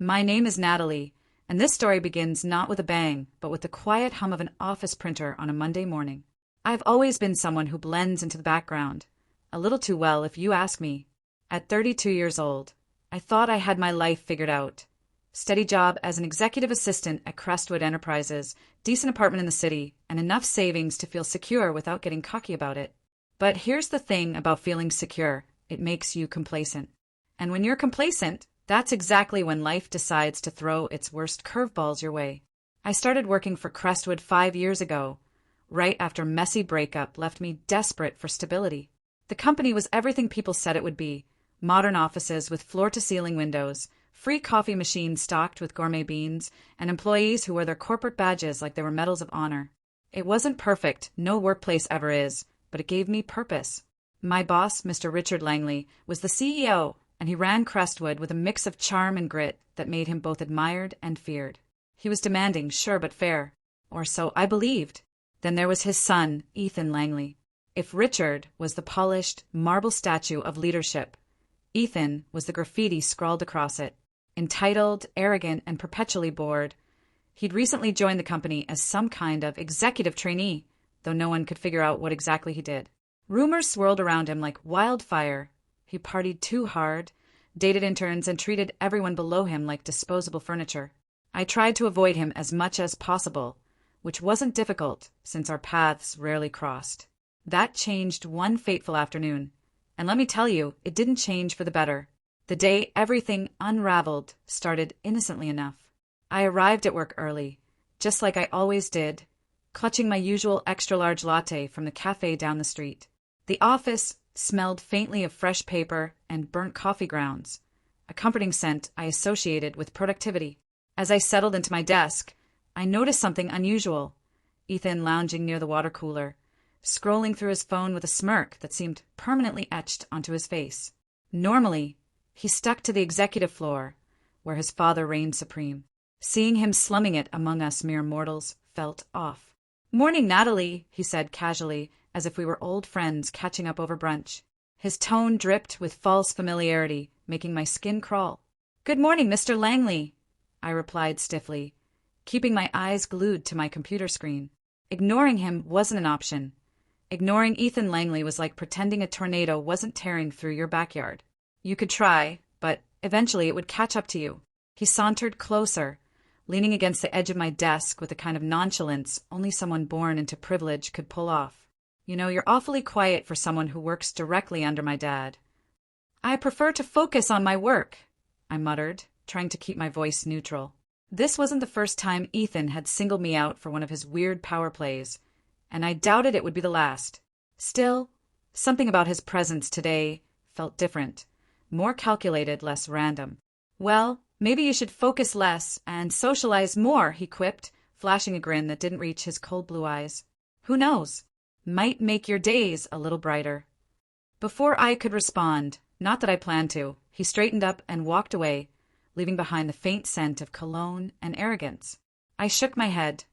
My name is Natalie, and this story begins not with a bang, but with the quiet hum of an office printer on a Monday morning. I've always been someone who blends into the background, a little too well if you ask me. At 32 years old, I thought I had my life figured out. Steady job as an executive assistant at Crestwood Enterprises, decent apartment in the city, and enough savings to feel secure without getting cocky about it. But here's the thing about feeling secure. It makes you complacent. And when you're complacent, that's exactly when life decides to throw its worst curveballs your way. I started working for Crestwood 5 years ago, right after a messy breakup left me desperate for stability. The company was everything people said it would be: modern offices with floor-to-ceiling windows, free coffee machines stocked with gourmet beans, and employees who wore their corporate badges like they were medals of honor. It wasn't perfect, no workplace ever is, but it gave me purpose. My boss, Mr. Richard Langley, was the CEO, and he ran Crestwood with a mix of charm and grit that made him both admired and feared. He was demanding, sure, but fair. Or so I believed. Then there was his son, Ethan Langley. If Richard was the polished, marble statue of leadership, Ethan was the graffiti scrawled across it. Entitled, arrogant, and perpetually bored. He'd recently joined the company as some kind of executive trainee, though no one could figure out what exactly he did. Rumors swirled around him like wildfire. He partied too hard, dated interns, and treated everyone below him like disposable furniture. I tried to avoid him as much as possible, which wasn't difficult since our paths rarely crossed. That changed one fateful afternoon, and let me tell you, it didn't change for the better. The day everything unraveled started innocently enough. I arrived at work early, just like I always did, clutching my usual extra-large latte from the cafe down the street. The office smelled faintly of fresh paper and burnt coffee grounds, a comforting scent I associated with productivity. As I settled into my desk, I noticed something unusual. Ethan lounging near the water cooler, scrolling through his phone with a smirk that seemed permanently etched onto his face. Normally, he stuck to the executive floor, where his father reigned supreme. Seeing him slumming it among us mere mortals felt off. "Morning, Natalie," he said casually, as if we were old friends catching up over brunch. His tone dripped with false familiarity, making my skin crawl. "Good morning, Mr. Langley," I replied stiffly, keeping my eyes glued to my computer screen. Ignoring him wasn't an option. Ignoring Ethan Langley was like pretending a tornado wasn't tearing through your backyard. You could try, but eventually it would catch up to you. He sauntered closer, leaning against the edge of my desk with the kind of nonchalance only someone born into privilege could pull off. "You know, you're awfully quiet for someone who works directly under my dad." "I prefer to focus on my work," I muttered, trying to keep my voice neutral. This wasn't the first time Ethan had singled me out for one of his weird power plays, and I doubted it would be the last. Still, something about his presence today felt different, more calculated, less random. "Well, maybe you should focus less and socialize more," he quipped, flashing a grin that didn't reach his cold blue eyes. "Who knows? Might make your days a little brighter." Before I could respond, not that I planned to, he straightened up and walked away, leaving behind the faint scent of cologne and arrogance. I shook my head,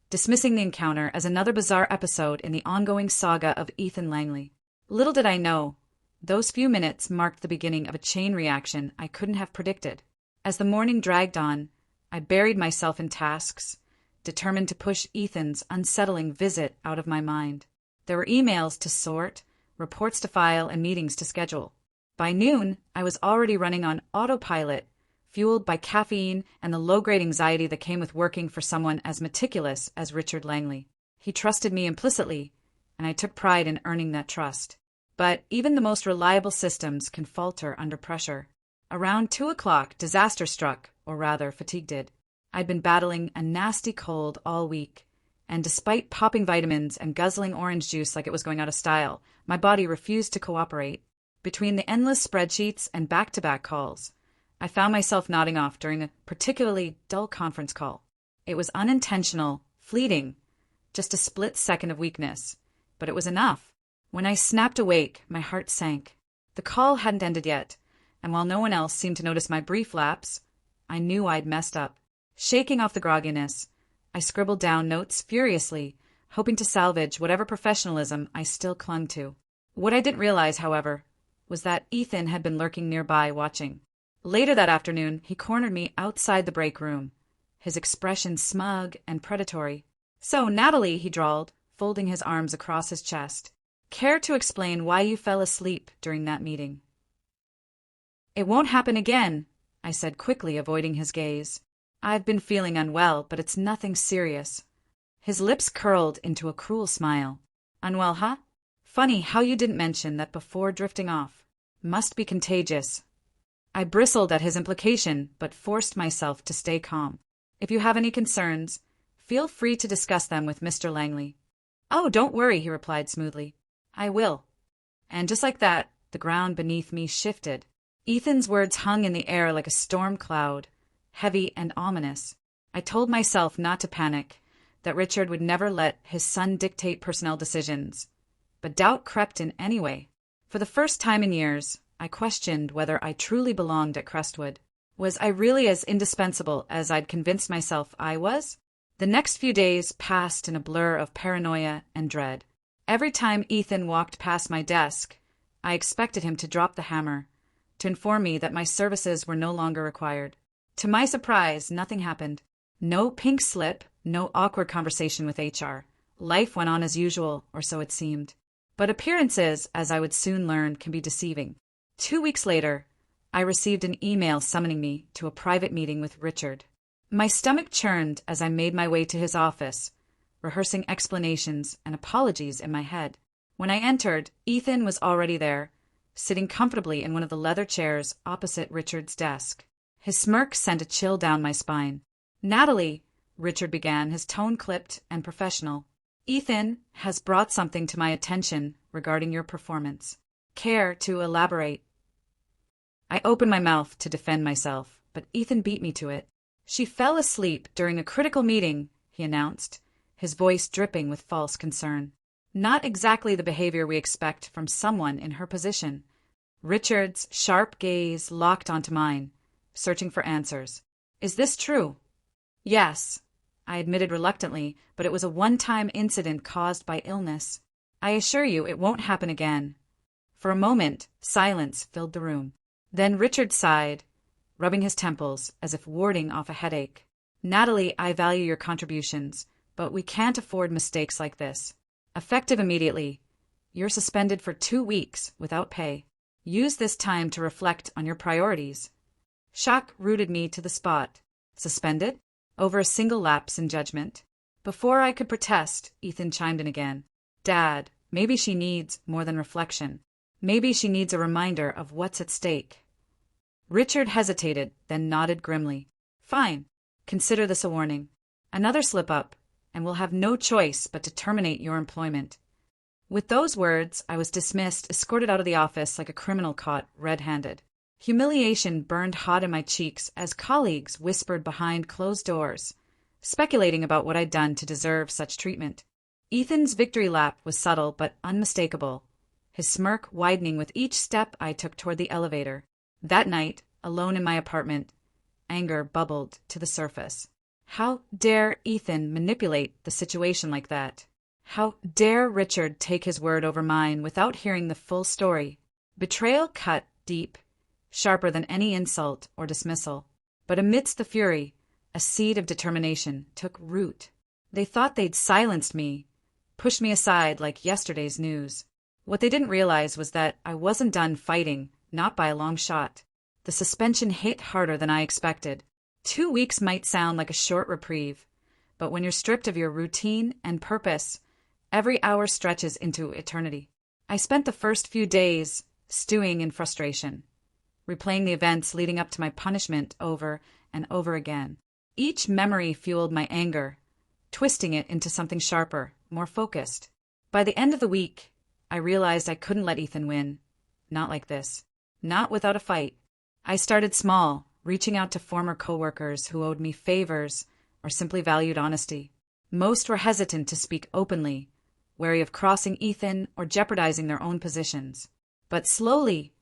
dismissing the encounter as another bizarre episode in the ongoing saga of Ethan Langley. Little did I know, those few minutes marked the beginning of a chain reaction I couldn't have predicted. As the morning dragged on, I buried myself in tasks, determined to push Ethan's unsettling visit out of my mind. There were emails to sort, reports to file, and meetings to schedule. By noon, I was already running on autopilot, fueled by caffeine and the low-grade anxiety that came with working for someone as meticulous as Richard Langley. He trusted me implicitly, and I took pride in earning that trust. But even the most reliable systems can falter under pressure. Around 2 o'clock, disaster struck, or rather, fatigue did. I'd been battling a nasty cold all week, and despite popping vitamins and guzzling orange juice like it was going out of style, my body refused to cooperate. Between the endless spreadsheets and back-to-back calls, I found myself nodding off during a particularly dull conference call. It was unintentional, fleeting, just a split second of weakness, but it was enough. When I snapped awake, my heart sank. The call hadn't ended yet, and while no one else seemed to notice my brief lapse, I knew I'd messed up. Shaking off the grogginess, I scribbled down notes furiously, hoping to salvage whatever professionalism I still clung to. What I didn't realize, however, was that Ethan had been lurking nearby watching. Later that afternoon, he cornered me outside the break room, his expression smug and predatory. "So, Natalie," he drawled, folding his arms across his chest, "care to explain why you fell asleep during that meeting?" "It won't happen again," I said quickly, avoiding his gaze. "I've been feeling unwell, but it's nothing serious." His lips curled into a cruel smile. "Unwell, huh? Funny how you didn't mention that before drifting off. Must be contagious." I bristled at his implication, but forced myself to stay calm. "If you have any concerns, feel free to discuss them with Mr. Langley." "Oh, don't worry," he replied smoothly. "I will." And just like that, the ground beneath me shifted. Ethan's words hung in the air like a storm cloud, heavy and ominous. I told myself not to panic, that Richard would never let his son dictate personnel decisions. But doubt crept in anyway. For the first time in years, I questioned whether I truly belonged at Crestwood. Was I really as indispensable as I'd convinced myself I was? The next few days passed in a blur of paranoia and dread. Every time Ethan walked past my desk, I expected him to drop the hammer, to inform me that my services were no longer required. To my surprise, nothing happened. No pink slip, no awkward conversation with HR. Life went on as usual, or so it seemed. But appearances, as I would soon learn, can be deceiving. 2 weeks later, I received an email summoning me to a private meeting with Richard. My stomach churned as I made my way to his office, rehearsing explanations and apologies in my head. When I entered, Ethan was already there, sitting comfortably in one of the leather chairs opposite Richard's desk. His smirk sent a chill down my spine. "Natalie," Richard began, his tone clipped and professional, "Ethan has brought something to my attention regarding your performance. Care to elaborate?" I opened my mouth to defend myself, but Ethan beat me to it. "She fell asleep during a critical meeting," he announced, his voice dripping with false concern. Not exactly the behavior we expect from someone in her position. Richard's sharp gaze locked onto mine, searching for answers. "Is this true?" "Yes," I admitted reluctantly, but it was a one-time incident caused by illness. "I assure you it won't happen again." For a moment, silence filled the room. Then Richard sighed, rubbing his temples as if warding off a headache. "Natalie, I value your contributions, but we can't afford mistakes like this. Effective immediately, you're suspended for 2 weeks without pay. Use this time to reflect on your priorities." Shock rooted me to the spot. Suspended? Over a single lapse in judgment? Before I could protest, Ethan chimed in again. "Dad, maybe she needs more than reflection. Maybe she needs a reminder of what's at stake." Richard hesitated, then nodded grimly. "Fine. Consider this a warning. Another slip-up, and we'll have no choice but to terminate your employment." With those words, I was dismissed, escorted out of the office like a criminal caught red-handed. Humiliation burned hot in my cheeks as colleagues whispered behind closed doors, speculating about what I'd done to deserve such treatment. Ethan's victory lap was subtle but unmistakable, his smirk widening with each step I took toward the elevator. That night, alone in my apartment, anger bubbled to the surface. How dare Ethan manipulate the situation like that? How dare Richard take his word over mine without hearing the full story? Betrayal cut deep, sharper than any insult or dismissal. But amidst the fury, a seed of determination took root. They thought they'd silenced me, pushed me aside like yesterday's news. What they didn't realize was that I wasn't done fighting, not by a long shot. The suspension hit harder than I expected. 2 weeks might sound like a short reprieve, but when you're stripped of your routine and purpose, every hour stretches into eternity. I spent the first few days stewing in frustration, replaying the events leading up to my punishment over and over again. Each memory fueled my anger, twisting it into something sharper, more focused. By the end of the week, I realized I couldn't let Ethan win. Not like this. Not without a fight. I started small, reaching out to former coworkers who owed me favors or simply valued honesty. Most were hesitant to speak openly, wary of crossing Ethan or jeopardizing their own positions. But slowly,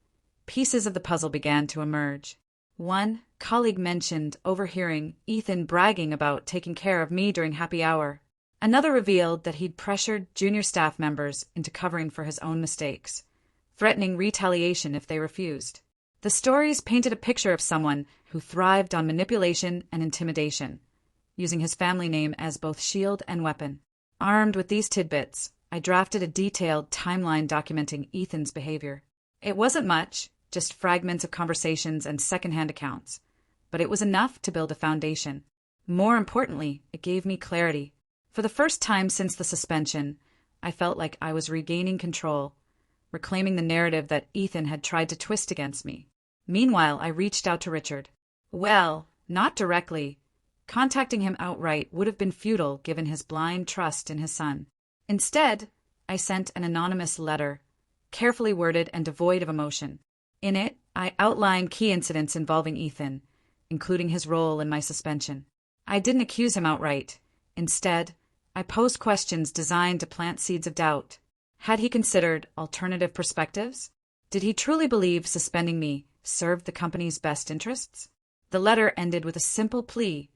pieces of the puzzle began to emerge. One colleague mentioned overhearing Ethan bragging about taking care of me during happy hour. Another revealed that he'd pressured junior staff members into covering for his own mistakes, threatening retaliation if they refused. The stories painted a picture of someone who thrived on manipulation and intimidation, using his family name as both shield and weapon. Armed with these tidbits, I drafted a detailed timeline documenting Ethan's behavior. It wasn't much, just fragments of conversations and secondhand accounts, but it was enough to build a foundation. More importantly, it gave me clarity. For the first time since the suspension, I felt like I was regaining control, reclaiming the narrative that Ethan had tried to twist against me. Meanwhile, I reached out to Richard. Well, not directly. Contacting him outright would have been futile given his blind trust in his son. Instead, I sent an anonymous letter, carefully worded and devoid of emotion. In it, I outlined key incidents involving Ethan, including his role in my suspension. I didn't accuse him outright. Instead, I posed questions designed to plant seeds of doubt. Had he considered alternative perspectives? Did he truly believe suspending me served the company's best interests? The letter ended with a simple plea: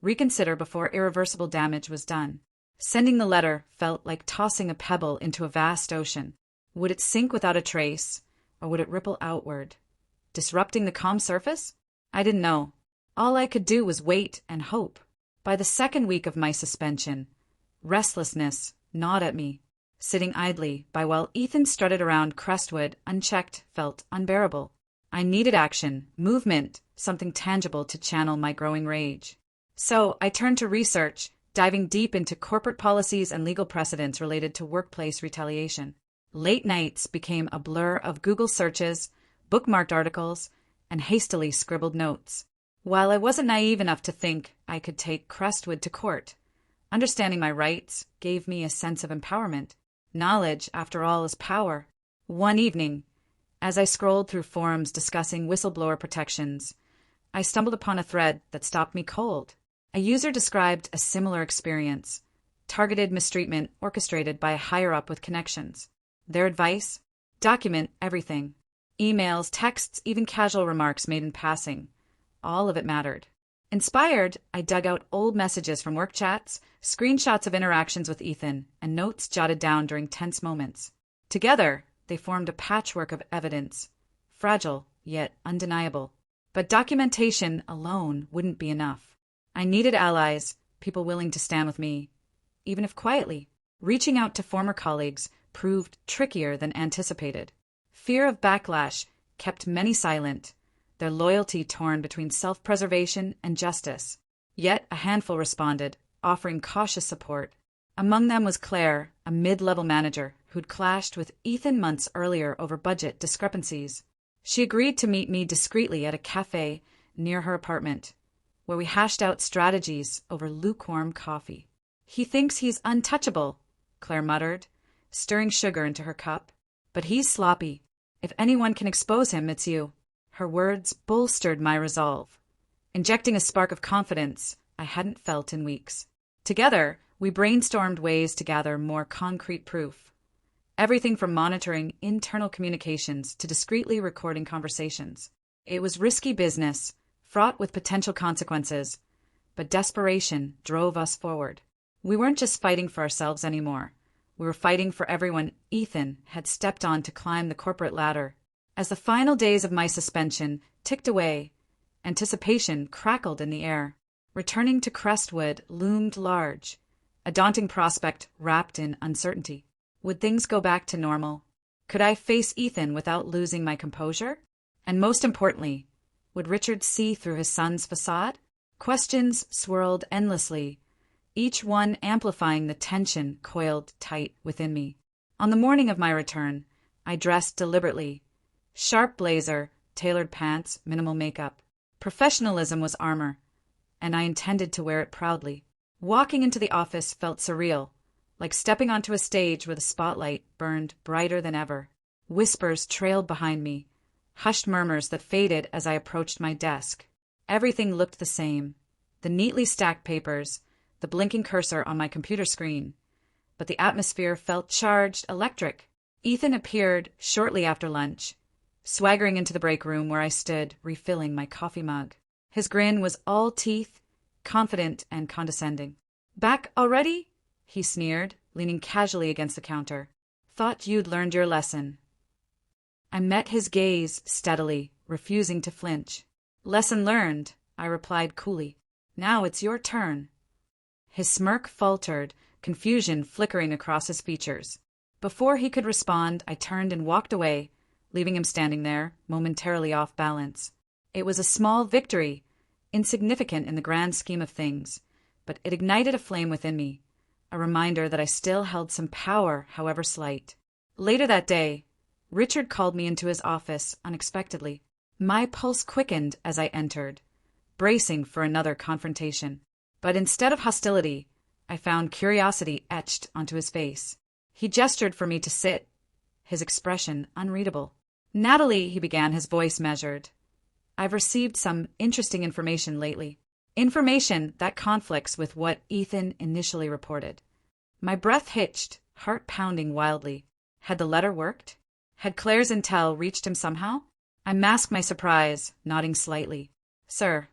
reconsider before irreversible damage was done. Sending the letter felt like tossing a pebble into a vast ocean. Would it sink without a trace, or would it ripple outward, disrupting the calm surface? I didn't know. All I could do was wait and hope. By the second week of my suspension, restlessness gnawed at me. Sitting idly by while Ethan strutted around Crestwood unchecked felt unbearable. I needed action, movement, something tangible to channel my growing rage. So I turned to research, diving deep into corporate policies and legal precedents related to workplace retaliation. Late nights became a blur of Google searches, bookmarked articles, and hastily scribbled notes. While I wasn't naive enough to think I could take Crestwood to court, understanding my rights gave me a sense of empowerment. Knowledge, after all, is power. One evening, as I scrolled through forums discussing whistleblower protections, I stumbled upon a thread that stopped me cold. A user described a similar experience: targeted mistreatment orchestrated by a higher-up with connections. Their advice? Document everything. Emails, texts, even casual remarks made in passing. All of it mattered. Inspired, I dug out old messages from work chats, screenshots of interactions with Ethan, and notes jotted down during tense moments. Together, they formed a patchwork of evidence, fragile yet undeniable. But documentation alone wouldn't be enough. I needed allies, people willing to stand with me, even if quietly. Reaching out to former colleagues proved trickier than anticipated. Fear of backlash kept many silent, their loyalty torn between self-preservation and justice. Yet a handful responded, offering cautious support. Among them was Claire, a mid-level manager who'd clashed with Ethan months earlier over budget discrepancies. She agreed to meet me discreetly at a cafe near her apartment, where we hashed out strategies over lukewarm coffee. "He thinks he's untouchable," Claire muttered, stirring sugar into her cup. "But he's sloppy. If anyone can expose him, it's you." Her words bolstered my resolve, injecting a spark of confidence I hadn't felt in weeks. Together, we brainstormed ways to gather more concrete proof. Everything from monitoring internal communications to discreetly recording conversations. It was risky business, fraught with potential consequences, but desperation drove us forward. We weren't just fighting for ourselves anymore. We were fighting for everyone Ethan had stepped on to climb the corporate ladder. As the final days of my suspension ticked away, anticipation crackled in the air. Returning to Crestwood loomed large, a daunting prospect wrapped in uncertainty. Would things go back to normal? Could I face Ethan without losing my composure? And most importantly, would Richard see through his son's facade? Questions swirled endlessly, each one amplifying the tension coiled tight within me. On the morning of my return, I dressed deliberately. Sharp blazer, tailored pants, minimal makeup. Professionalism was armor, and I intended to wear it proudly. Walking into the office felt surreal, like stepping onto a stage where the spotlight burned brighter than ever. Whispers trailed behind me, hushed murmurs that faded as I approached my desk. Everything looked the same: the neatly stacked papers, the blinking cursor on my computer screen. But the atmosphere felt charged, electric. Ethan appeared shortly after lunch, swaggering into the break room where I stood, refilling my coffee mug. His grin was all teeth, confident and condescending. "Back already?" he sneered, leaning casually against the counter. "Thought you'd learned your lesson." I met his gaze steadily, refusing to flinch. "Lesson learned," I replied coolly. "Now it's your turn." His smirk faltered, confusion flickering across his features. Before he could respond, I turned and walked away, leaving him standing there, momentarily off balance. It was a small victory, insignificant in the grand scheme of things, but it ignited a flame within me, a reminder that I still held some power, however slight. Later that day, Richard called me into his office unexpectedly. My pulse quickened as I entered, bracing for another confrontation. But instead of hostility, I found curiosity etched onto his face. He gestured for me to sit, his expression unreadable. "Natalie," he began, his voice measured, "I've received some interesting information lately. Information that conflicts with what Ethan initially reported." My breath hitched, heart pounding wildly. Had the letter worked? Had Claire's intel reached him somehow? I masked my surprise, nodding slightly. "Sir."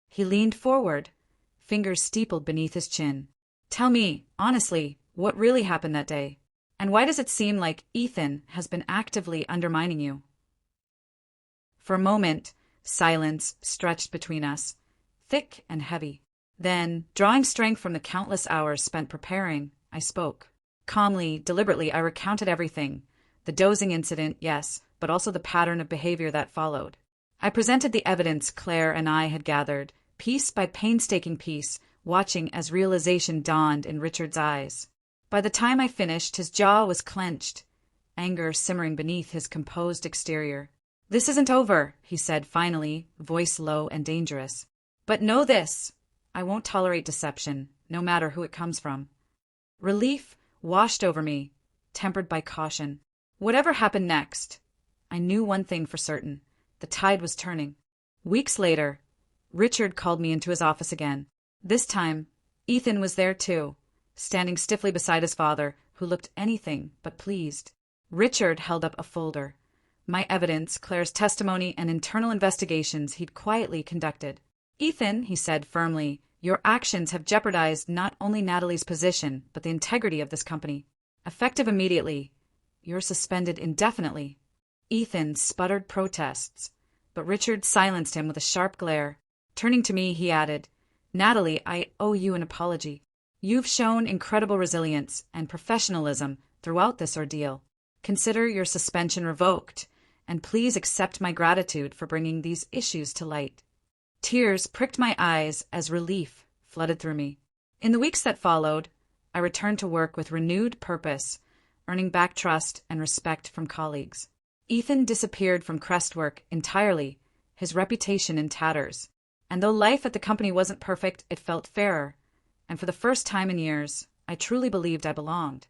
He leaned forward, fingers steepled beneath his chin. "Tell me, honestly, what really happened that day? And why does it seem like Ethan has been actively undermining you?" For a moment, silence stretched between us, thick and heavy. Then, drawing strength from the countless hours spent preparing, I spoke. Calmly, deliberately, I recounted everything. The dozing incident, yes, but also the pattern of behavior that followed. I presented the evidence Claire and I had gathered, piece by painstaking piece, watching as realization dawned in Richard's eyes. By the time I finished, his jaw was clenched, anger simmering beneath his composed exterior. "This isn't over," he said finally, voice low and dangerous. "But know this, I won't tolerate deception, no matter who it comes from." Relief washed over me, tempered by caution. Whatever happened next, I knew one thing for certain. The tide was turning. Weeks later, Richard called me into his office again. This time, Ethan was there too, standing stiffly beside his father, who looked anything but pleased. Richard held up a folder. My evidence, Claire's testimony, and internal investigations he'd quietly conducted. "Ethan," he said firmly, "your actions have jeopardized not only Natalie's position, but the integrity of this company. Effective immediately, you're suspended indefinitely." Ethan sputtered protests, but Richard silenced him with a sharp glare. Turning to me, he added, "Natalie, I owe you an apology. You've shown incredible resilience and professionalism throughout this ordeal. Consider your suspension revoked, and please accept my gratitude for bringing these issues to light." Tears pricked my eyes as relief flooded through me. In the weeks that followed, I returned to work with renewed purpose, earning back trust and respect from colleagues. Ethan disappeared from Crestwork entirely, his reputation in tatters. And though life at the company wasn't perfect, it felt fairer, and for the first time in years, I truly believed I belonged.